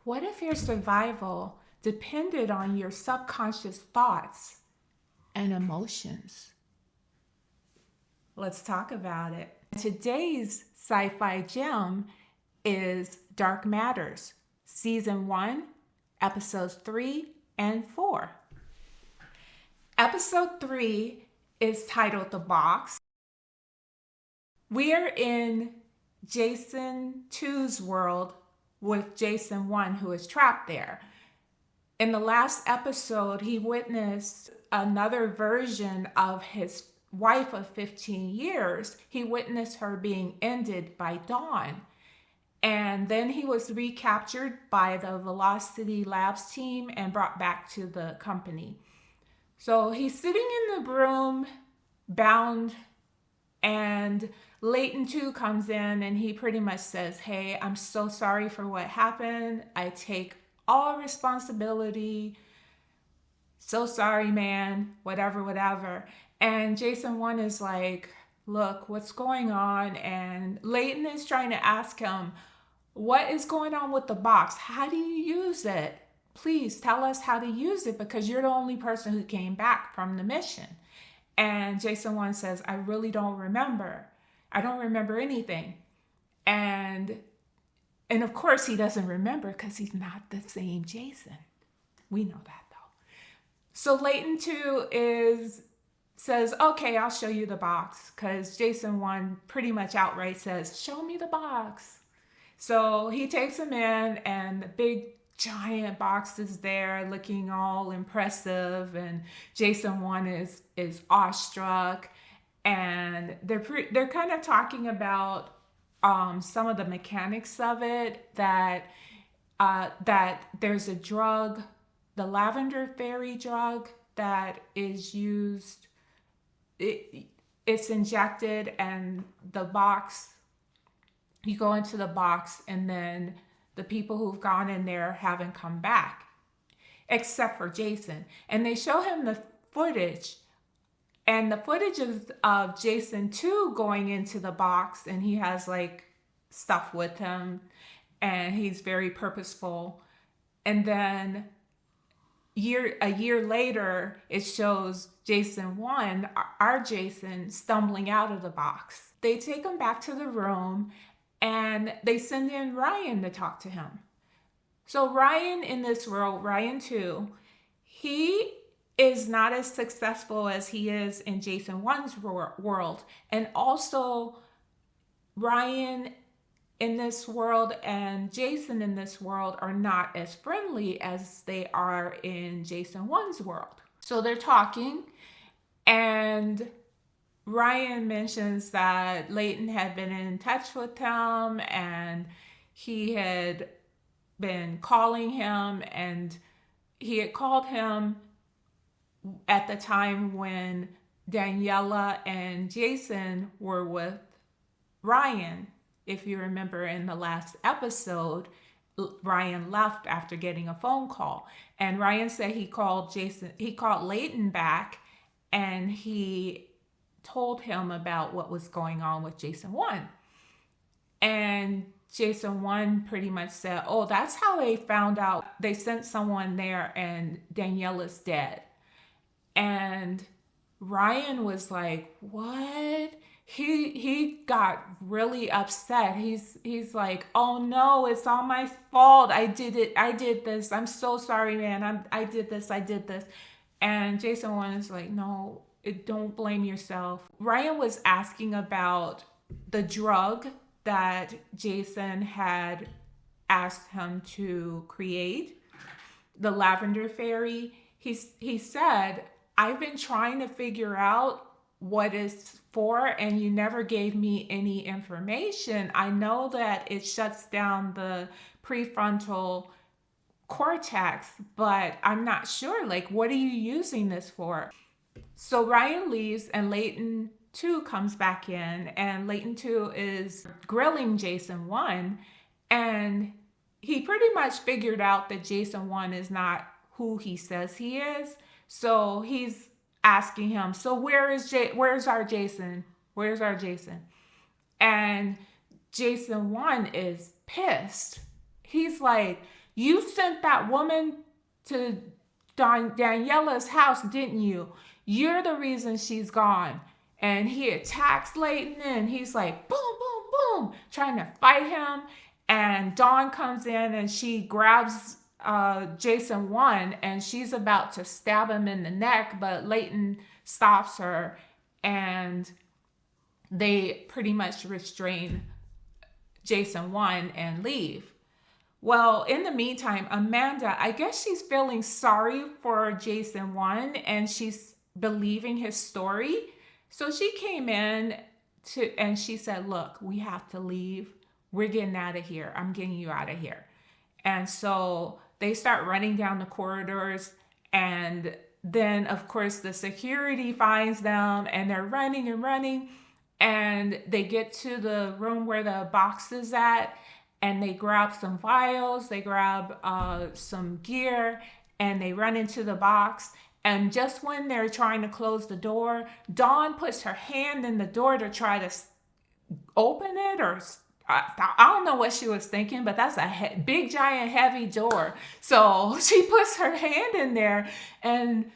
What if your survival depended on your subconscious thoughts and emotions? Let's talk about it. Today's sci-fi gem is Dark Matters, Season 1, Episodes 3 and 4. Episode 3 is titled The Box. We are in Jason 2's world with Jason 1, who is trapped there. In the last episode, he witnessed another version of his wife of 15 years. He witnessed her being ended by Dawn. And then he was recaptured by the Velocity Labs team and brought back to the company. So he's sitting in the room, bound, and Leighton 2 comes in and he pretty much says, "Hey, I'm so sorry for what happened. I take all responsibility. So sorry, man. Whatever. And Jason 1 is like, "Look, what's going on?" And Leighton is trying to ask him, "What is going on with the box? How do you use it? Please tell us how to use it because you're the only person who came back from the mission." And Jason 1 says, "I really don't remember. I don't remember anything." And of course he doesn't remember because he's not the same Jason. We know that though. So Leighton 2 says, "Okay, I'll show you the box," because Jason 1 pretty much outright says, "Show me the box." So he takes him in and the big giant box is there looking all impressive, and Jason 1 is awestruck, and they're kind of talking about some of the mechanics of it, that there's a drug, the lavender fairy drug, that is used. It's injected, and the box, you go into the box, and then the people who've gone in there haven't come back, except for Jason. And they show him the footage, and the footage is of Jason 2 going into the box, and he has like stuff with him, and he's very purposeful. And then a year later, it shows Jason 1, our Jason, stumbling out of the box. They take him back to the room, and they send in Ryan to talk to him. So Ryan in this world, Ryan 2, he is not as successful as he is in Jason 1's world. And also Ryan in this world and Jason in this world are not as friendly as they are in Jason 1's world. So they're talking, and Ryan mentions that Leighton had been in touch with him, and he had been calling him, and he had called him at the time when Daniela and Jason were with Ryan. If you remember in the last episode, Ryan left after getting a phone call, and Ryan said he called Leighton back, and he told him about what was going on with Jason 1. And Jason 1 pretty much said, "Oh, that's how they found out. They sent someone there and Daniela's dead." And Ryan was like, "What?" He got really upset. He's like, "Oh no, it's all my fault. I did this. I'm so sorry, man. I did this. And Jason 1 is like, "No, don't blame yourself." Ryan was asking about the drug that Jason had asked him to create, the lavender fairy. He said, "I've been trying to figure out what it's for, and you never gave me any information. I know that it shuts down the prefrontal cortex, but I'm not sure. Like, what are you using this for?" So Ryan leaves, and Leighton 2 comes back in, and Leighton 2 is grilling Jason 1, and he pretty much figured out that Jason 1 is not who he says he is. So he's asking him, "So where's our Jason? Where's our Jason?" And Jason 1 is pissed. He's like, You sent that woman to Daniela's house, didn't you? You're the reason she's gone. And he attacks Leighton and he's like, boom, boom, boom, trying to fight him. And Dawn comes in and she grabs Jason 1 and she's about to stab him in the neck, but Leighton stops her and they pretty much restrain Jason 1 and leave. Well, in the meantime, Amanda, I guess she's feeling sorry for Jason 1 and she's believing his story. So she came in and she said, look, we have to leave. We're getting out of here. I'm getting you out of here. And so they start running down the corridors. And then, of course, the security finds them and they're running and running. And they get to the room where the box is at. And they grab some vials. They grab some gear. And they run into the box. And just when they're trying to close the door, Dawn puts her hand in the door to try to open it, or I don't know what she was thinking, but that's a big, giant, heavy door. So she puts her hand in there and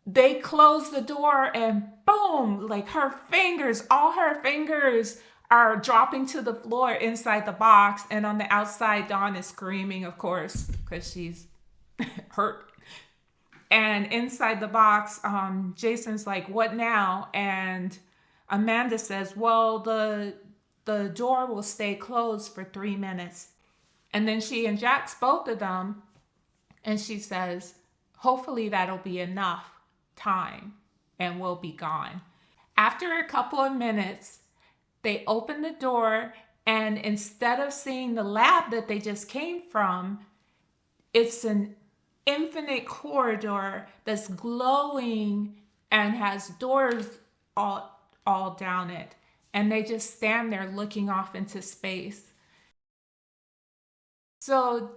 they close the door and boom, like all her fingers are dropping to the floor inside the box. And on the outside, Dawn is screaming, of course, because she's hurt. And inside the box, Jason's like, what now? And Amanda says, well, the door will stay closed for 3 minutes. And then she injects both of them. And she says, hopefully that'll be enough time and we'll be gone. After a couple of minutes, they open the door. And instead of seeing the lab that they just came from, it's an infinite corridor that's glowing and has doors all down it. And they just stand there looking off into space. So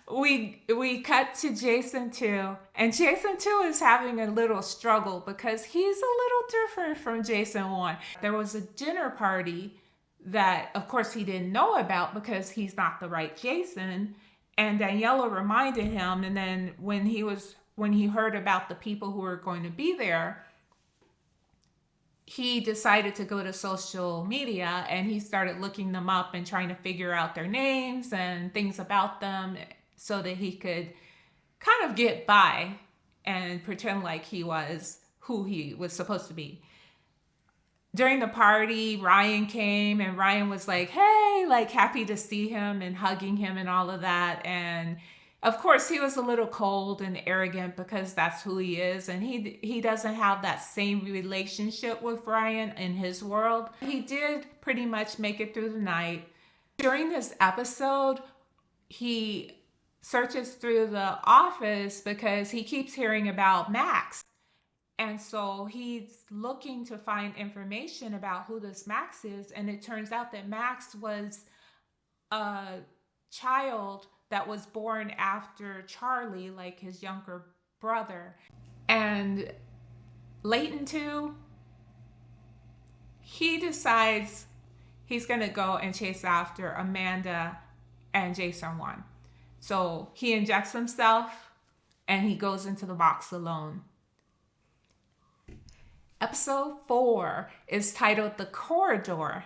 we cut to Jason 2. And Jason 2 is having a little struggle because he's a little different from Jason 1. There was a dinner party that, of course, he didn't know about because he's not the right Jason. And Daniela reminded him, and then when he heard about the people who were going to be there, he decided to go to social media and he started looking them up and trying to figure out their names and things about them so that he could kind of get by and pretend like he was who he was supposed to be. During the party, Ryan came and Ryan was like, hey, like happy to see him and hugging him and all of that. And of course, he was a little cold and arrogant because that's who he is. And he doesn't have that same relationship with Ryan in his world. He did pretty much make it through the night. During this episode, he searches through the office because he keeps hearing about Max. And so he's looking to find information about who this Max is. And it turns out that Max was a child that was born after Charlie, like his younger brother. And Leighton 2, he decides he's going to go and chase after Amanda and Jason 1. So he injects himself and he goes into the box alone. Episode 4 is titled The Corridor.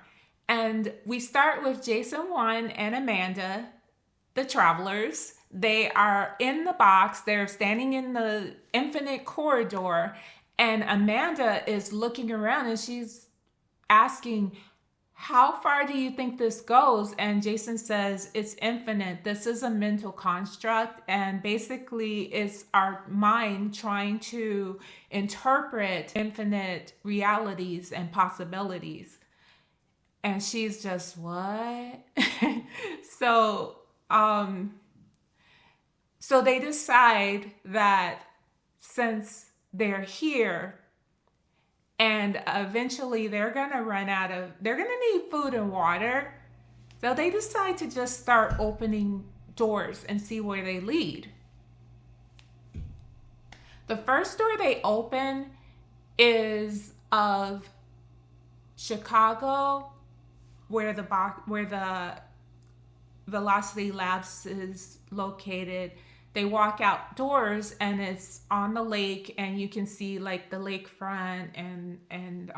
And we start with Jason 1 and Amanda, the travelers. They are in the box. They're standing in the infinite corridor. And Amanda is looking around and she's asking, how far do you think this goes? And Jason says, it's infinite. This is a mental construct. And basically, it's our mind trying to interpret infinite realities and possibilities. And she's just, what? So they decide that since they're here, and eventually they're going to need food and water. So they decide to just start opening doors and see where they lead. The first door they open is of Chicago, where the Velocity Labs is located, they walk outdoors and it's on the lake, and you can see like the lakefront and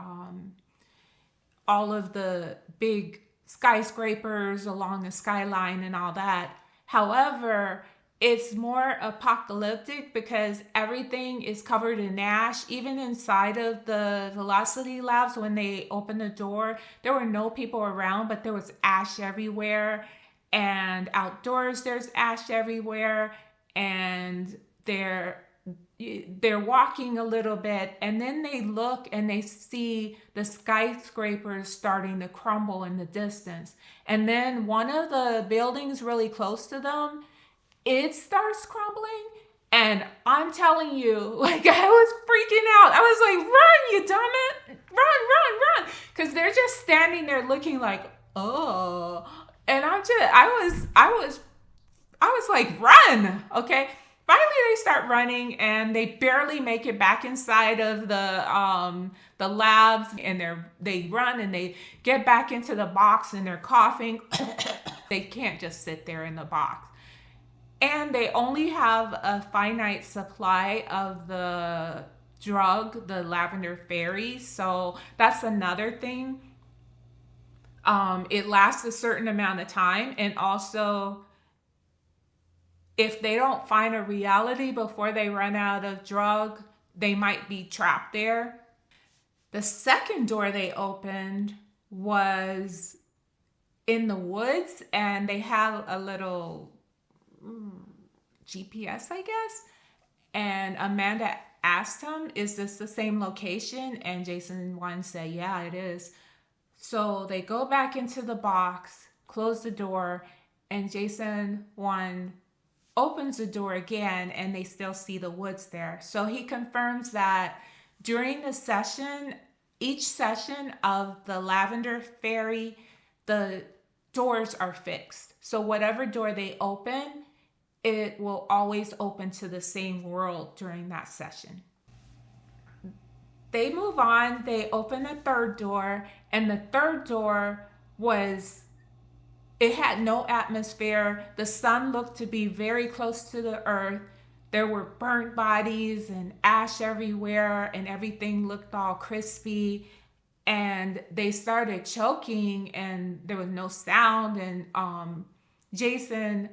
all of the big skyscrapers along the skyline and all that. However, it's more apocalyptic because everything is covered in ash. Even inside of the Velocity Labs, when they opened the door, there were no people around, but there was ash everywhere. And outdoors, there's ash everywhere. And they're walking a little bit, and then they look and they see the skyscrapers starting to crumble in the distance. And then one of the buildings really close to them, it starts crumbling. And I'm telling you, like, I was freaking out. I was like, run, you dumb it. Run. Because they're just standing there looking like, oh. And I was like, run, okay? Finally, they start running, and they barely make it back inside of the labs, and they run and they get back into the box, and they're coughing. They can't just sit there in the box, and they only have a finite supply of the drug, the lavender fairy. So that's another thing. It lasts a certain amount of time, and also, if they don't find a reality before they run out of drug, they might be trapped there. The second door they opened was in the woods, and they have a little GPS, I guess. And Amanda asked him, is this the same location? And Jason 1 said, yeah, it is. So they go back into the box, close the door, and Jason 1 opens the door again, and they still see the woods there. So he confirms that during the session, each session of the Lavender Fairy, the doors are fixed. So whatever door they open, it will always open to the same world during that session. They move on, they open a third door, and the third door it had no atmosphere. The sun looked to be very close to the earth. There were burnt bodies and ash everywhere, and everything looked all crispy. And they started choking, and there was no sound. And Jason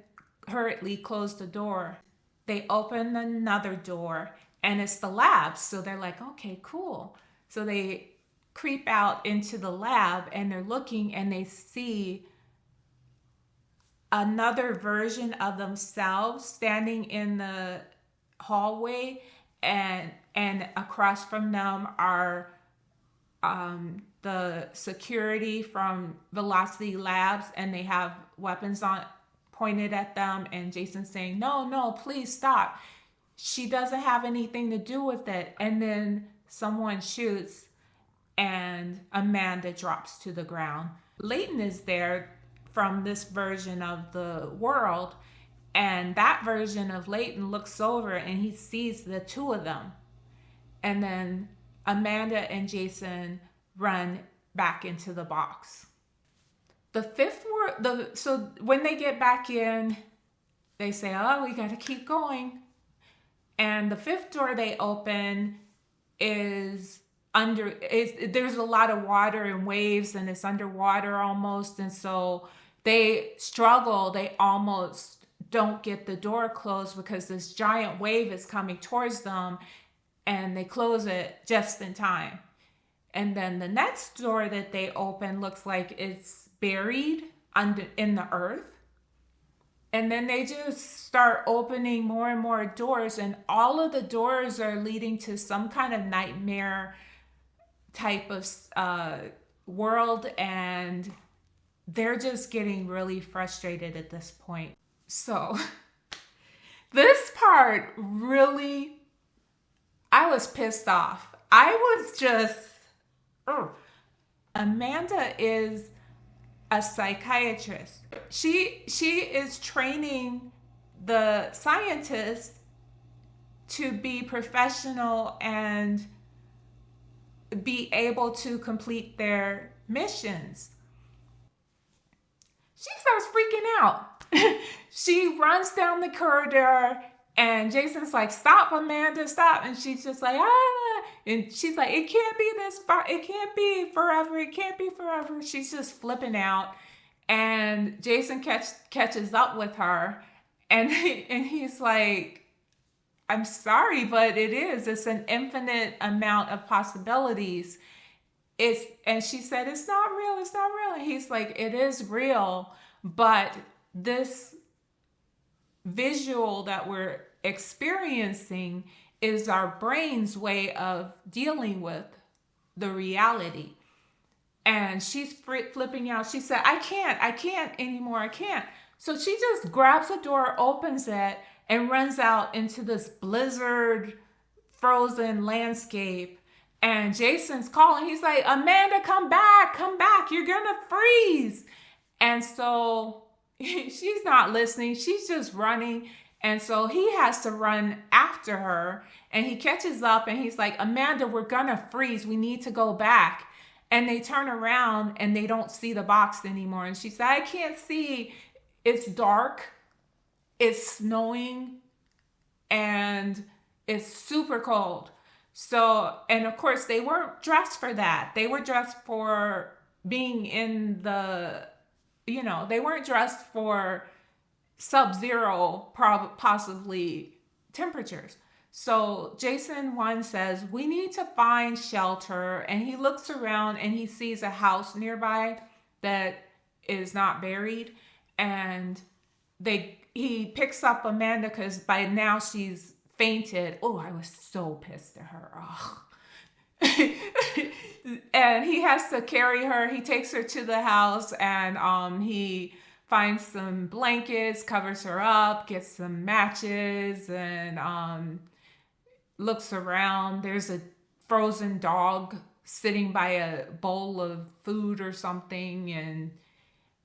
hurriedly closed the door. They opened another door, and it's the lab. So they're like, okay, cool. So they creep out into the lab, and they're looking, and they see another version of themselves standing in the hallway, and across from them are the security from Velocity Labs, and they have weapons pointed at them, and Jason's saying, no, please stop. She doesn't have anything to do with it. And then someone shoots, and Amanda drops to the ground. Leighton is there from this version of the world, and that version of Leighton looks over and he sees the two of them, and then Amanda and Jason run back into the box. The fifth word, so when they get back in, they say, oh, we got to keep going. And the fifth door they open there's a lot of water and waves, and it's underwater almost, and so they struggle. They almost don't get the door closed because this giant wave is coming towards them, and they close it just in time. And then the next door that they open looks like it's buried in the earth. And then they just start opening more and more doors, and all of the doors are leading to some kind of nightmare type of world, and they're just getting really frustrated at this point. So this part really, I was pissed off. I was just, Amanda is a psychiatrist. She is training the scientists to be professional and be able to complete their missions. she starts freaking out. She runs down the corridor and Jason's like, stop, Amanda, stop. And she's just like, ah. And she's like, it can't be this far. It can't be forever. It can't be forever. She's just flipping out. And Jason catches up with her. And he's like, I'm sorry, but it's an infinite amount of possibilities. And she said, it's not real. And he's like, it is real. But this visual that we're experiencing is our brain's way of dealing with the reality. And she's flipping out. She said, I can't anymore. I can't. So she just grabs the door, opens it, and runs out into this blizzard, frozen landscape. And Jason's calling. He's like, Amanda, come back. You're going to freeze. And so she's not listening. She's just running. And so he has to run after her. And he catches up and he's like, Amanda, we're going to freeze. We need to go back. And they turn around and they don't see the box anymore. And she said, I can't see. It's dark. It's snowing. And it's super cold. So, and of course, they weren't dressed for that. They were dressed for being in the, they weren't dressed for sub-zero, possibly temperatures. So Jason 1 says, we need to find shelter. And he looks around and he sees a house nearby that is not buried. And he picks up Amanda because by now she's fainted. Oh, I was so pissed at her. Oh. And he has to carry her. He takes her to the house and he finds some blankets, covers her up, gets some matches, and looks around. There's a frozen dog sitting by a bowl of food or something, and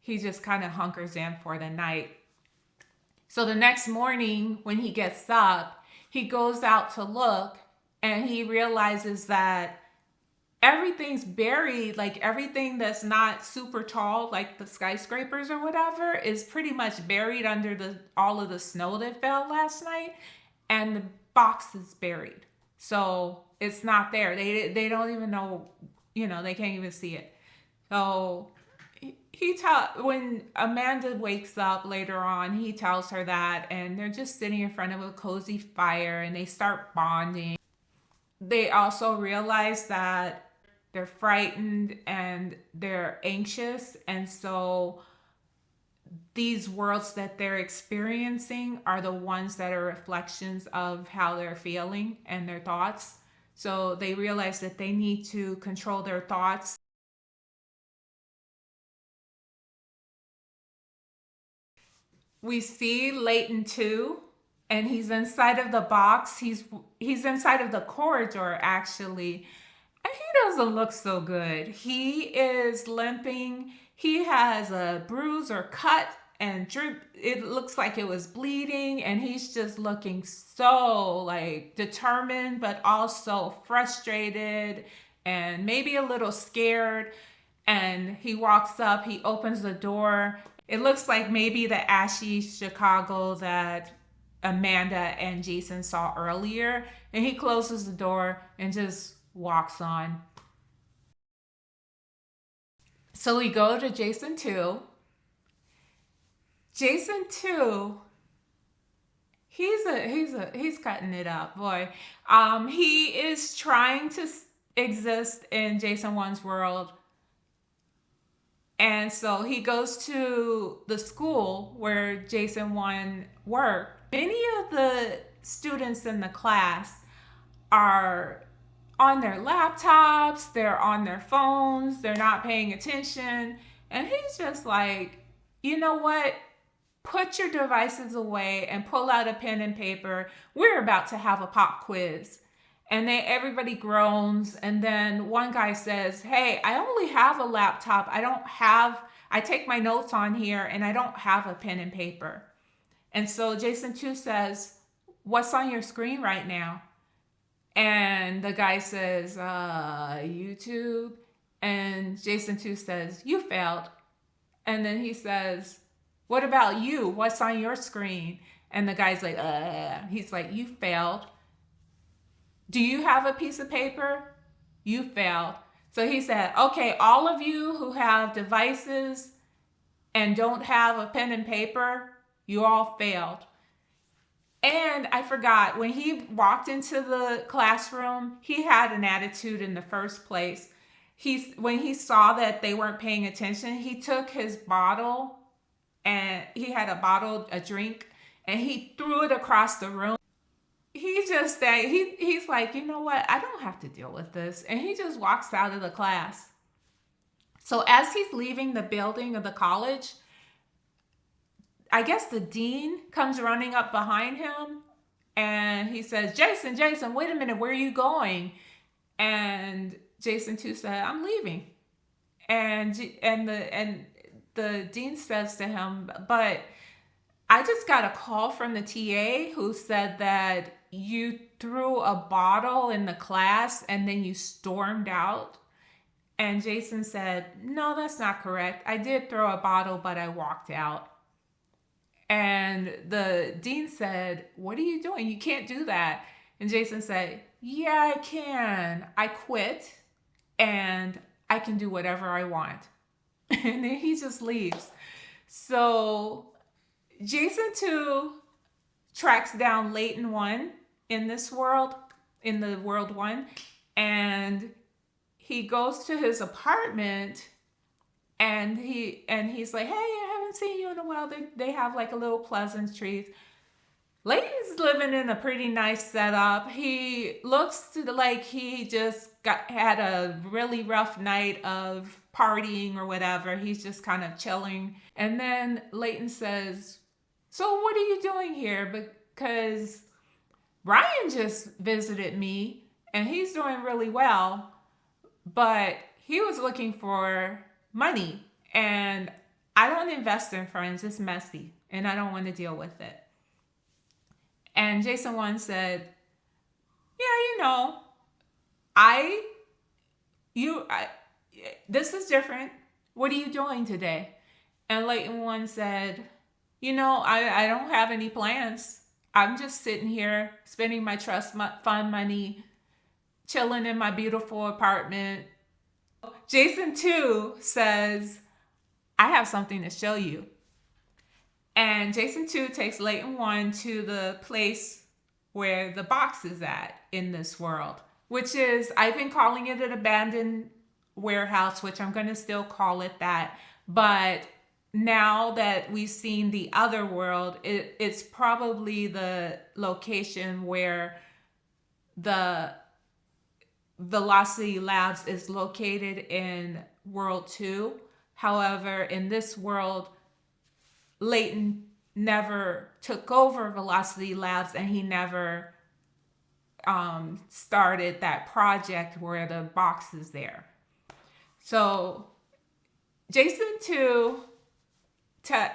he just kind of hunkers in for the night. So the next morning when he gets up, he goes out to look and he realizes that everything's buried. Like everything that's not super tall, like the skyscrapers or whatever, is pretty much buried under all of the snow that fell last night. And the box is buried. So it's not there. They don't even know, they can't even see it. So when Amanda wakes up later on, he tells her that, and they're just sitting in front of a cozy fire and they start bonding. They also realize that they're frightened and they're anxious, and so these worlds that they're experiencing are the ones that are reflections of how they're feeling and their thoughts. So they realize that they need to control their thoughts. We see Leighton 2, and he's inside of the box. He's inside of the corridor, actually. And he doesn't look so good. He is limping. He has a bruise or cut and drip. It looks like it was bleeding, and he's just looking so determined, but also frustrated and maybe a little scared. And he walks up, he opens the door. It looks like maybe the ashy Chicago that Amanda and Jason saw earlier. And he closes the door and just walks on. So we go to Jason 2. Jason 2, he's cutting it up, boy. He is trying to exist in Jason 1's world. And so he goes to the school where Jason 1 worked. Many of the students in the class are on their laptops, they're on their phones, they're not paying attention. And he's just like, you know what? Put your devices away and pull out a pen and paper. We're about to have a pop quiz. And then everybody groans. And then one guy says, hey, I only have a laptop. I take my notes on here and I don't have a pen and paper. And so Jason 2 says, what's on your screen right now? And the guy says, YouTube. And Jason 2 says, you failed. And then he says, what about you? What's on your screen? And the guy's like, he's like, you failed. Do you have a piece of paper? You failed. So he said, okay, all of you who have devices and don't have a pen and paper, you all failed. And I forgot, when he walked into the classroom, he had an attitude in the first place. When he saw that they weren't paying attention, he took his bottle, and he had a drink, and he threw it across the room. He's like, you know what? I don't have to deal with this. And he just walks out of the class. So as he's leaving the building of the college, I guess the dean comes running up behind him, and he says, Jason, wait a minute, where are you going? And Jason too said, I'm leaving. And the dean says to him, but I just got a call from the TA who said that you threw a bottle in the class and then you stormed out. And Jason said, no, that's not correct. I did throw a bottle, but I walked out. And the dean said, what are you doing? You can't do that. And Jason said, yeah, I can. I quit and I can do whatever I want. And then he just leaves. So Jason 2 tracks down Leighton 1 in this world, in the world 1, and he goes to his apartment, and he's like, hey, I haven't seen you in a while. They have like a little pleasantries. Leighton's living in a pretty nice setup. He looks like he just had a really rough night of partying or whatever. He's just kind of chilling. And then Leighton says, so what are you doing here? Because Ryan just visited me and he's doing really well, but he was looking for money, and I don't invest in friends. It's messy and I don't want to deal with it. And Jason 1 said, yeah, this is different. What are you doing today? And Leighton 1 said, I don't have any plans. I'm just sitting here spending my trust fund money, chilling in my beautiful apartment. Jason 2 says, I have something to show you. And Jason 2 takes Leighton 1 to the place where the box is at in this world, which is, I've been calling it an abandoned warehouse, which I'm going to still call it that. But now that we've seen the other world, it's probably the location where the Velocity Labs is located in World 2. However, in this world, Leighton never took over Velocity Labs, and he never started that project where the box is there. So Jason 2,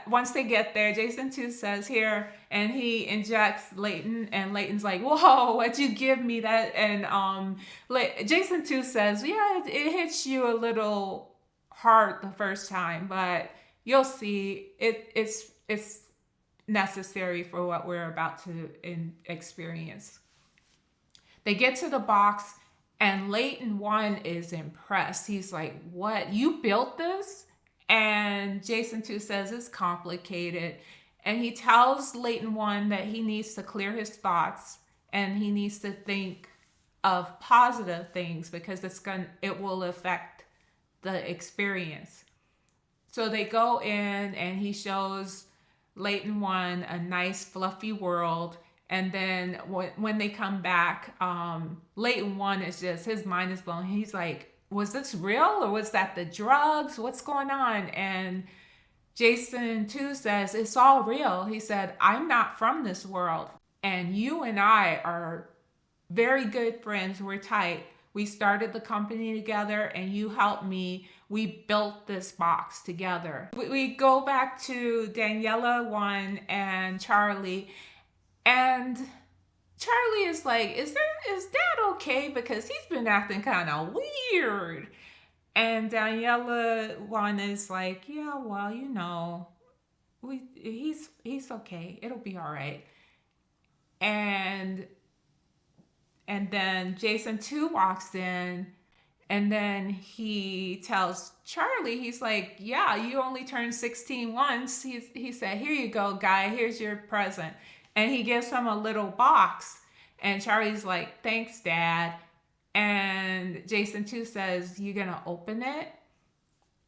once they get there, Jason 2 says here, and he injects Leighton, and Leighton's like, whoa, what'd you give me that? And Jason 2 says, yeah, it hits you a little hard the first time, but you'll see it's necessary for what we're about to experience. They get to the box, and Leighton 1 is impressed. He's like, what? You built this? And Jason 2 says it's complicated. And he tells Leighton 1 that he needs to clear his thoughts and he needs to think of positive things because it will affect the experience. So they go in, and he shows Leighton 1 a nice fluffy world. And then when they come back, Leighton 1 is just, his mind is blown. He's like, was this real, or was that the drugs? What's going on? And Jason 2 says, it's all real. He said, I'm not from this world, and you and I are very good friends. We're tight. We started the company together, and you helped me. We built this box together. We go back to Daniela 1 and Charlie, and Charlie is like, is Dad okay? Because he's been acting kind of weird. And Daniela one is like, yeah, well, he's okay. It'll be all right. And and then Jason 2 walks in, and then he tells Charlie, he's like, yeah, you only turned 16 once. He said, here you go, guy. Here's your present. And he gives him a little box. And Charlie's like, thanks, Dad. And Jason 2 says, you gonna open it?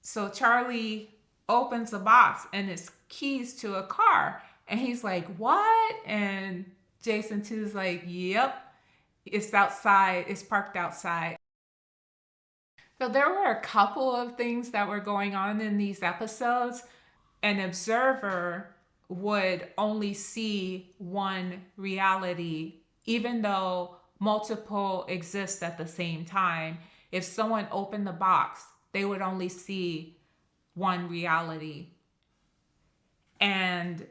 So Charlie opens the box and it's keys to a car. And he's like, what? And Jason 2 is like, yep, it's outside. It's parked outside. So there were a couple of things that were going on in these episodes. An observer would only see one reality, even though multiple exist at the same time. If someone opened the box, they would only see one reality. And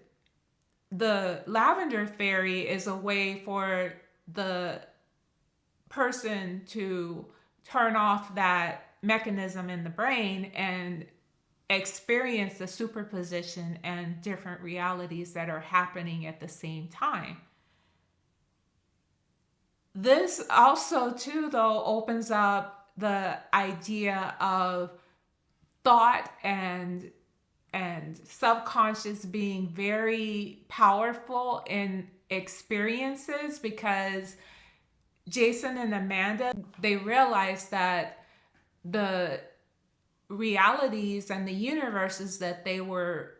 the lavender fairy is a way for the person to turn off that mechanism in the brain and experience the superposition and different realities that are happening at the same time. This also, too, though, opens up the idea of thought and subconscious being very powerful in experiences, because Jason and Amanda, they realized that the realities and the universes that they were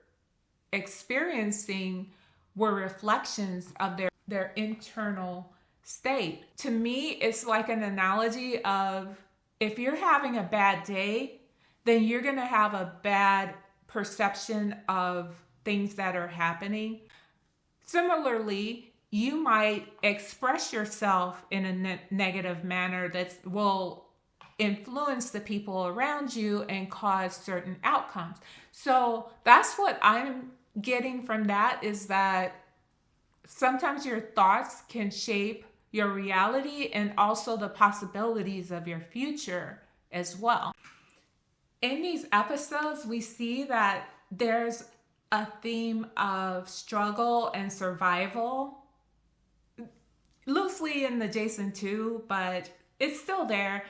experiencing were reflections of their internal state. To me, it's like an analogy of, if you're having a bad day, then you're going to have a bad perception of things that are happening. Similarly, you might express yourself in a negative manner that will influence the people around you and cause certain outcomes. So that's what I'm getting from that, is that sometimes your thoughts can shape your reality and also the possibilities of your future as well. In these episodes, we see that there's a theme of struggle and survival, loosely in the Jason 2, but it's still there.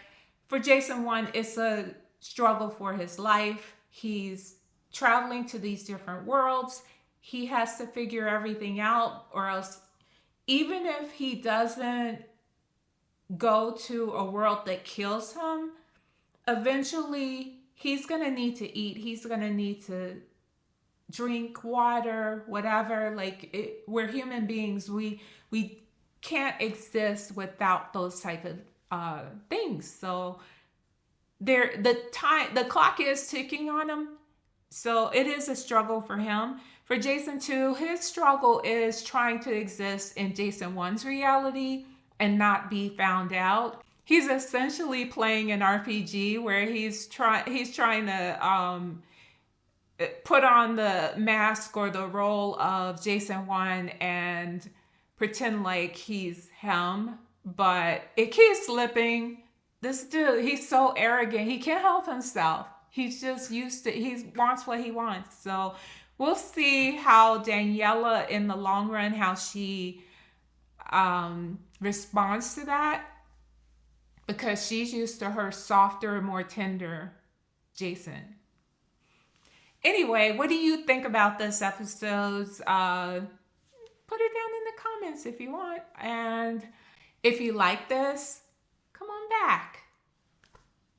For Jason 1, it's a struggle for his life. He's traveling to these different worlds. He has to figure everything out, or else, even if he doesn't go to a world that kills him, eventually he's going to need to eat. He's going to need to drink water, whatever. We're human beings. We can't exist without those type of things. So the clock is ticking on him. So it is a struggle for him. For Jason 2, his struggle is trying to exist in Jason 1's reality and not be found out. He's essentially playing an RPG where he's trying to put on the mask or the role of Jason 1 and pretend like he's him, but it keeps slipping. This dude, he's so arrogant. He can't help himself. He's just used to, he wants what he wants. So we'll see how Daniela, in the long run, how she responds to that, because she's used to her softer, more tender Jason. Anyway, what do you think about this episode? Put it down in the comments if you want. And if you like this,